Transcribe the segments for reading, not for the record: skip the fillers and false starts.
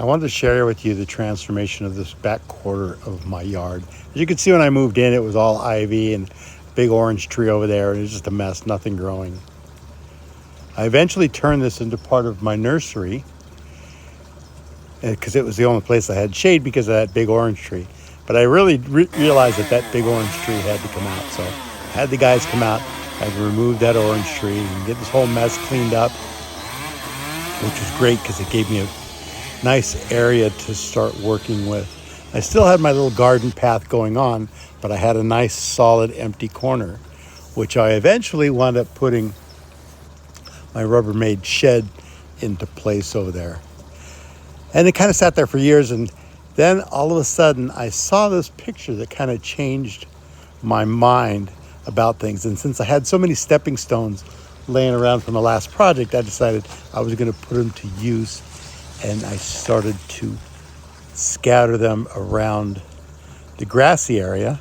I wanted to share with you the transformation of this back quarter of my yard. As you can see, when I moved in, it was all ivy and a big orange tree over there. It was just a mess, nothing growing. I eventually turned this into part of my nursery because it was the only place I had shade because of that big orange tree. But I really realized that big orange tree had to come out. So I had the guys come out and remove that orange tree and get this whole mess cleaned up, which was great because it gave me a nice area to start working with. I still had my little garden path going on, but I had a nice solid empty corner, which I eventually wound up putting my Rubbermaid shed into place over there. And it kind of sat there for years, and then all of a sudden I saw this picture that kind of changed my mind about things. And since I had so many stepping stones laying around from the last project, I decided I was going to put them to use. And I started to scatter them around the grassy area.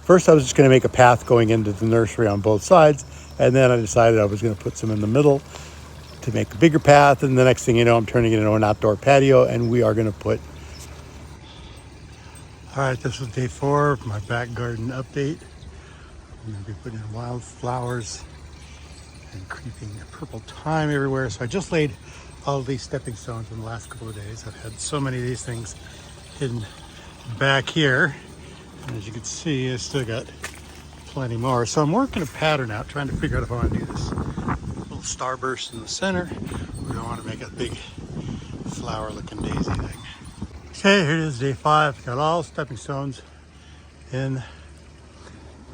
First, I was just going to make a path going into the nursery on both sides. And then I decided I was going to put some in the middle to make a bigger path. And the next thing you know, I'm turning it into an outdoor patio, and we are going to put... All right, this was day 4 of my back garden update. I'm going to be putting in wildflowers and creeping purple thyme everywhere. So I just laid all these stepping stones in the last couple of days. I've had so many of these things hidden back here. And as you can see, I still got plenty more. So I'm working a pattern out, trying to figure out if I want to do this little starburst in the center, or do I want to make a big flower looking daisy thing. Okay, here it is, day 5. Got all stepping stones in.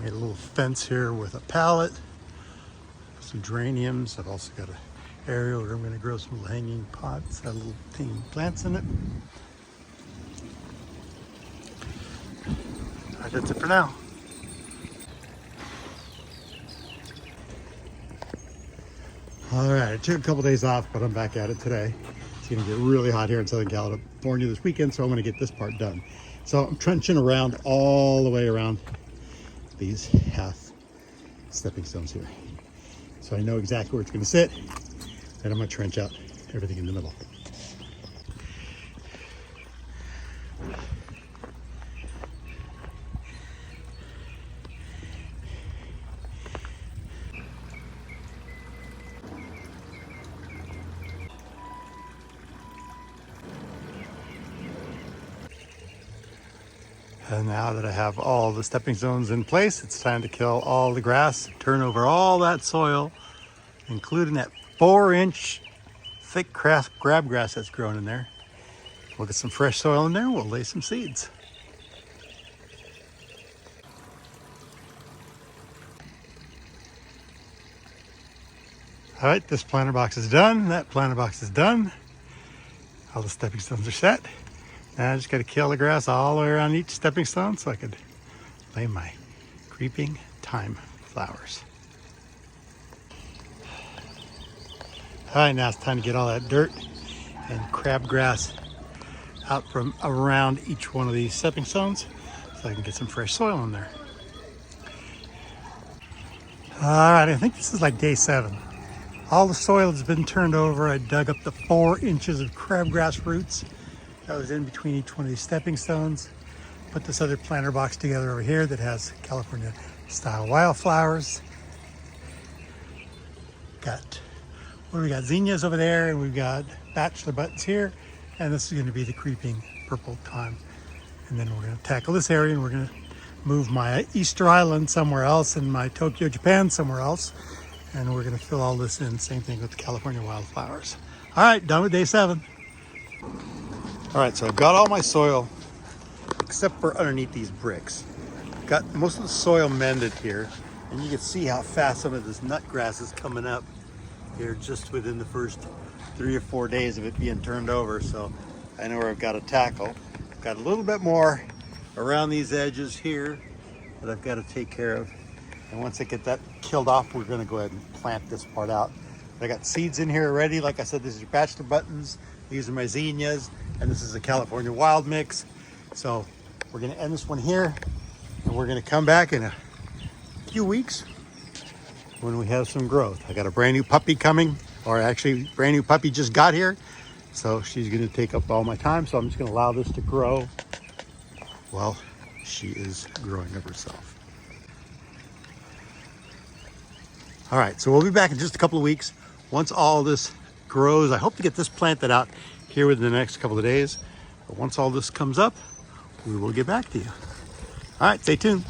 Made a little fence here with a pallet, some geraniums. I've also got an area where I'm going to grow some little hanging pots, have little teeny plants in it. All right, that's it for now. All right, I took a couple days off, but I'm back at it today. It's going to get really hot here in Southern California this weekend, so I'm going to get this part done. So I'm trenching around all the way around these half stepping stones here. So I know exactly where it's going to sit, and I'm going to trench out everything in the middle. And now that I have all the stepping stones in place, it's time to kill all the grass, turn over all that soil, including that 4-inch thick crabgrass that's grown in there. We'll get some fresh soil in there, we'll lay some seeds. All right, this planter box is done, that planter box is done. All the stepping stones are set. Now I just got to kill the grass all the way around each stepping stone so I could lay my creeping thyme flowers. All right, now it's time to get all that dirt and crabgrass out from around each one of these stepping stones so I can get some fresh soil in there. All right, I think this is like day 7. All the soil has been turned over. I dug up the 4 inches of crabgrass roots that was in between each one of these stepping stones. Put this other planter box together over here that has California style wildflowers. We got zinnias over there, and we've got bachelor buttons here, and this is going to be the creeping purple thyme. And then we're going to tackle this area, and we're going to move my Easter Island somewhere else and my Tokyo, Japan somewhere else, and we're going to fill all this in. Same thing with the California wildflowers. All right, done with day 7. All right, so I've got all my soil except for underneath these bricks. Got most of the soil mended here, and you can see how fast some of this nut grass is coming up here just within the first 3 or 4 days of it being turned over. So I know where I've got to tackle. I've got a little bit more around these edges here that I've got to take care of. And once I get that killed off, we're going to go ahead and plant this part out. I got seeds in here already. Like I said, these are bachelor buttons. These are my zinnias, and this is a California wild mix. So we're going to end this one here, and we're going to come back in a few weeks when we have some growth. I got a brand new puppy coming, or actually brand new puppy just got here. So she's gonna take up all my time. So I'm just gonna allow this to grow while she is growing of herself. All right, so we'll be back in just a couple of weeks. Once all this grows, I hope to get this planted out here within the next couple of days. But once all this comes up, we will get back to you. All right, stay tuned.